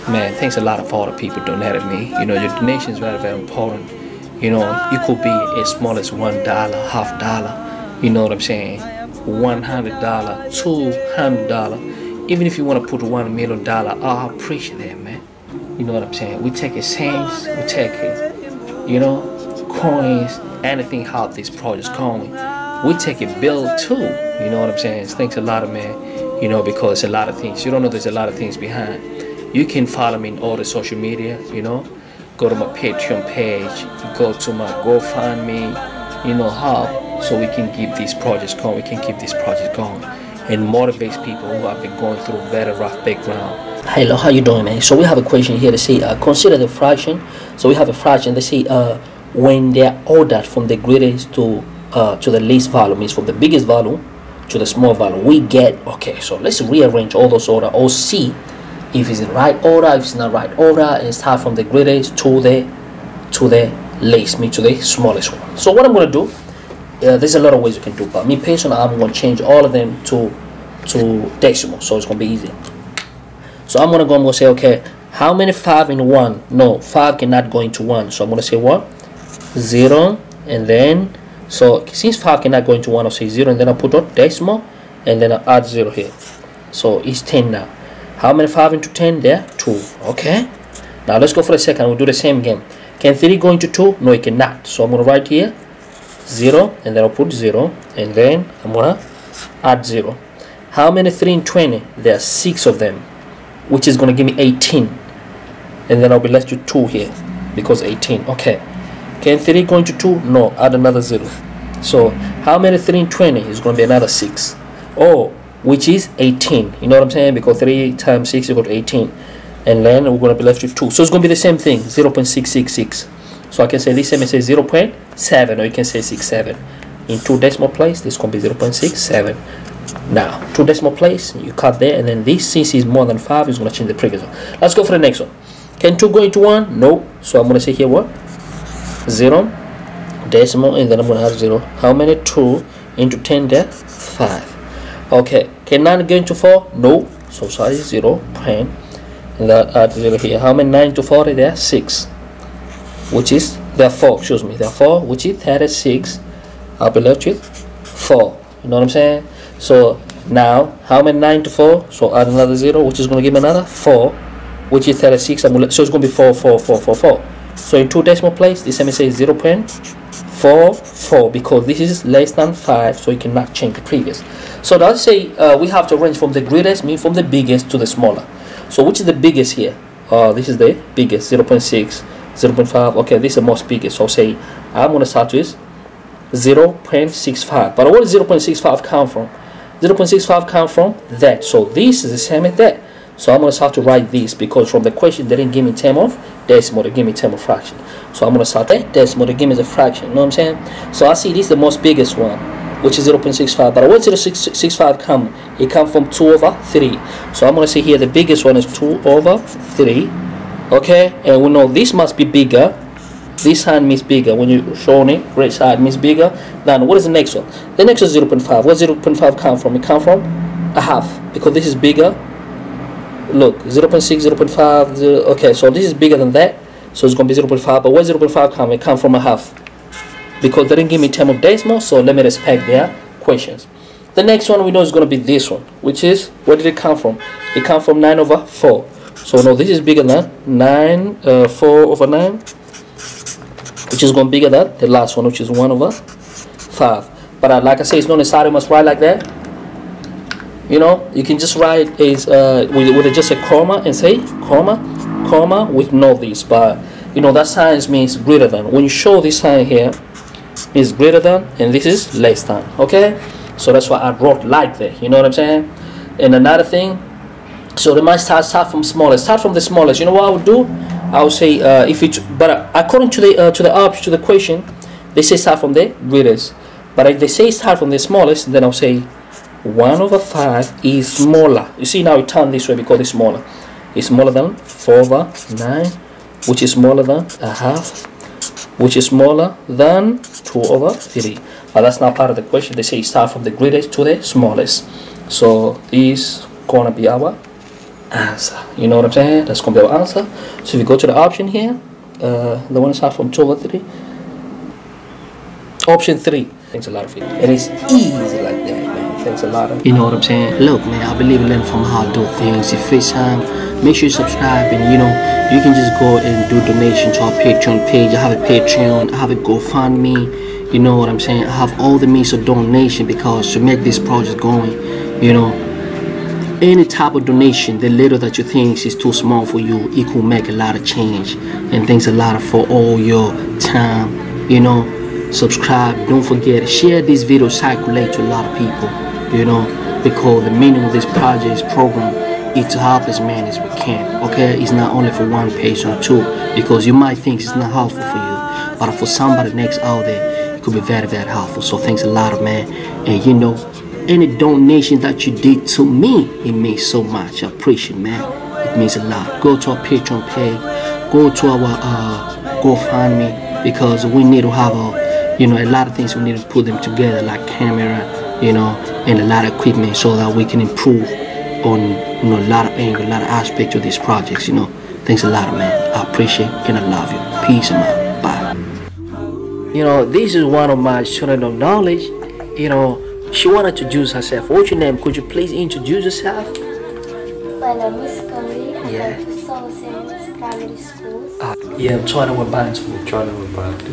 Man, thanks a lot of all the people donated me. Your donation is very, very important. You could be as small as $1, half dollar. You know what I'm saying? $100, $200. Even if you want to put $1 million, I appreciate that, man. You know what I'm saying? We take it cents, we take it, coins, anything how this project's going. We take it bill too. You know what I'm saying? Thanks a lot, man. Because a lot of things. You don't know there's a lot of things behind. You can follow me in all the social media, Go to my Patreon page, go to my GoFundMe, how, so we can keep these projects going, we can keep this project going and motivate people who have been going through a very rough background. Hello, how you doing, man? So we have a question here to say, consider the fraction. So we have a fraction, they say, when they're ordered from the greatest to the least value, means from the biggest value to the small value, we get, okay, so let's rearrange all those order or see if it's in right order, if it's not right order, and start from the greatest to the least, mean to the smallest one. So what I'm going to do, there's a lot of ways you can do, but me personally, I'm going to change all of them to decimal, so it's going to be easy. So I'm going to say, okay, how many 5 in 1? No, 5 cannot go into 1, so I'm going to say what? 0, and then, so since 5 cannot go into 1, I'll say 0, and then I'll put a decimal, and then I'll add 0 here. So it's 10 now. How many 5 into 10 there? 2. Okay. Now let's go for a second. We'll do the same again. Can 3 go into 2? No, it cannot. So I'm going to write here 0, and then I'll put 0, and then I'm going to add 0. How many 3 in 20? There are 6 of them, which is going to give me 18. And then I'll be left with 2 here because 18. Okay. Can 3 go into 2? No, add another 0. So how many 3 in 20 is going to be another 6? Oh, which is 18. You know what I'm saying? Because 3 times 6 equals 18. And then we're going to be left with 2. So it's going to be the same thing, 0.666. So I can say this same, say 0.7, or you can say 67. In 2 decimal place, this is going to be 0.67. Now, 2 decimal place, you cut there, and then this, since is more than 5, is going to change the previous one. Let's go for the next one. Can 2 go into 1? No. So I'm going to say here what? 0 decimal, and then I'm going to add 0. How many 2 into 10 there? 5. Okay, can 9 go into 4? No. So sorry, 0. And then add 0 here. How many 9 to 40 there? 6. Which is, there are 4, excuse me. There are 4, which is 36. I'll be left with 4. You know what I'm saying? So now, how many 9 to 4? So add another 0, which is going to give me another 4, which is 36. So it's going to be 4, 4, 4, 4, 4. So in 2 decimal place, this time it says 0.44, because this is less than 5, so you cannot change the previous. So let's say we have to range from the greatest, mean from the biggest to the smaller. So which is the biggest here? This is the biggest, 0.6, 0.5. Okay, this is the most biggest. So say I'm going to start with 0.65. But where does 0.65 come from? 0.65 come from that. So this is the same as that. So I'm going to start to write this, because from the question they didn't give me term of decimal, they give me term of fraction. So I'm going to start that decimal, they give me the fraction. You know what I'm saying? So I see this is the most biggest one, which is 0.65. But where does 0.65 come? It comes from 2 over 3. So I'm going to say here the biggest one is 2 over 3. Okay, and we know this must be bigger. This hand means bigger. When you're showing it, right side means bigger. Then what is the next one? The next is 0.5. Where does 0.5 come from? It comes from a half, because this is bigger. Look, 0.6, 0.5, okay, so this is bigger than that, so it's going to be 0.5. But where 0.5 come? It comes from a half, because they didn't give me term of decimal, so let me respect their questions. The next one we know is going to be this one, which is, where did it come from? It comes from 9 over 4. So no, this is bigger than 4 over 9, which is going to be bigger than the last one, which is 1 over 5. But like I say, it's not necessarily must write like that. You know, you can just write is with just a comma and say comma with no this. But you know that sign means greater than. When you show this sign here, is greater than, and this is less than. Okay, so that's why I wrote like that. You know what I'm saying? And another thing, so they might start from smallest. Start from the smallest. You know what I would do? I would say if it, but according to the question, they say start from the greatest. But if they say start from the smallest, then I'll say 1 over 5 is smaller. You see now it turned this way because it's smaller. It's smaller than 4 over 9, which is smaller than a half, which is smaller than 2 over 3. But that's not part of the question. They say start from the greatest to the smallest. So this is gonna be our answer. You know what I'm saying? That's gonna be our answer. So if you go to the option here, the one that starts from 2 or 3. Option 3. Thanks a lot of it. It is easy like that, man. Thanks a lot of. You know what I'm saying? Look, man, I believe in learning from how to do things. If it's time, make sure you subscribe, and you know you can just go and do donation to our Patreon page. I have a Patreon. I have a GoFundMe. You know what I'm saying? I have all the means of donation because to make this project going, you know. Any type of donation, the little that you think is too small for you, it could make a lot of change. And thanks a lot for all your time. You know, subscribe, don't forget, share this video, circulate to a lot of people, you know, because the meaning of this project, this program, is to help as many as we can. Okay, it's not only for one person or two, because you might think it's not helpful for you, but for somebody next out there, it could be very, very helpful. So thanks a lot, man. And you know, any donation that you did to me, it means so much. I appreciate it, man. It means a lot. Go to our Patreon page, go to our GoFundMe, because we need to have a lot of things. We need to put them together, like camera, you know, and a lot of equipment, so that we can improve on, you know, a lot of angle, a lot of aspects of these projects. You know, thanks a lot, man. I appreciate and I love you. Peace and love. Bye. You know, this is one of my students of knowledge. You know. She wanted to introduce herself. What's your name? Could you please introduce yourself? My name is Kali. Yeah. I go to Southend Primary School. Yeah, Mtwana Wabantu.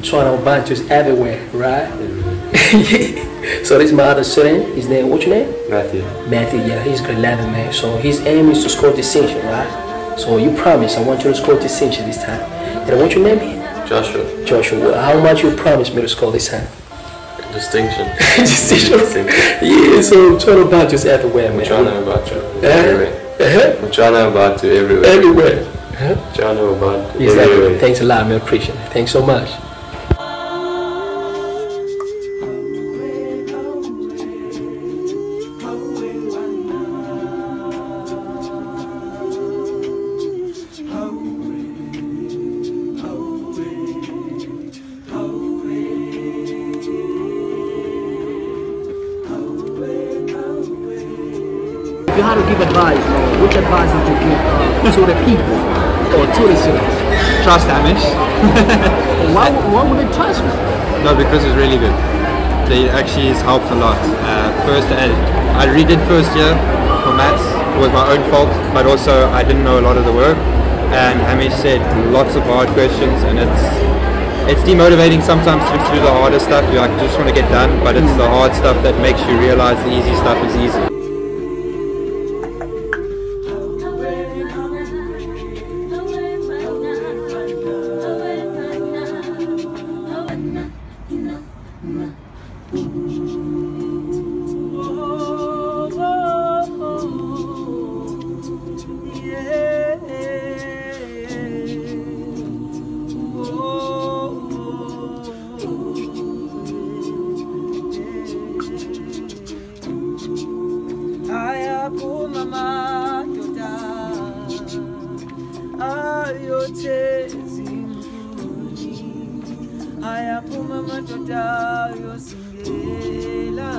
Mtwana Wabantu is everywhere, right? Everywhere. So this is my other student. His name, what's your name? Matthew. Matthew, yeah, he's grade 11, man. So his aim is to score distinction, right? So you promise I want you to score distinction this time. And what's your name? Joshua. Joshua, how much you promise me to score this time? Distinction. Distinction. Yeah, so Mtwana Wabantu is everywhere, man. Mtwana Wabantu everywhere. Mtwana Wabantu everywhere. Everywhere. Mtwana Wabantu Exactly. everywhere. Thanks a lot, man. Appreciate it. Thanks so much. If you had to give advice, which advice would you give to the people or to the students? Trust Hamish. Why would they trust me? No, because it's really good. They actually has helped a lot. I redid first year for maths. It was my own fault, but also I didn't know a lot of the work. And Hamish said lots of hard questions, and it's demotivating sometimes to do the harder stuff. You like just want to get done, but it's the hard stuff that makes you realize the easy stuff is easy. Ayakuma matoda yosingela.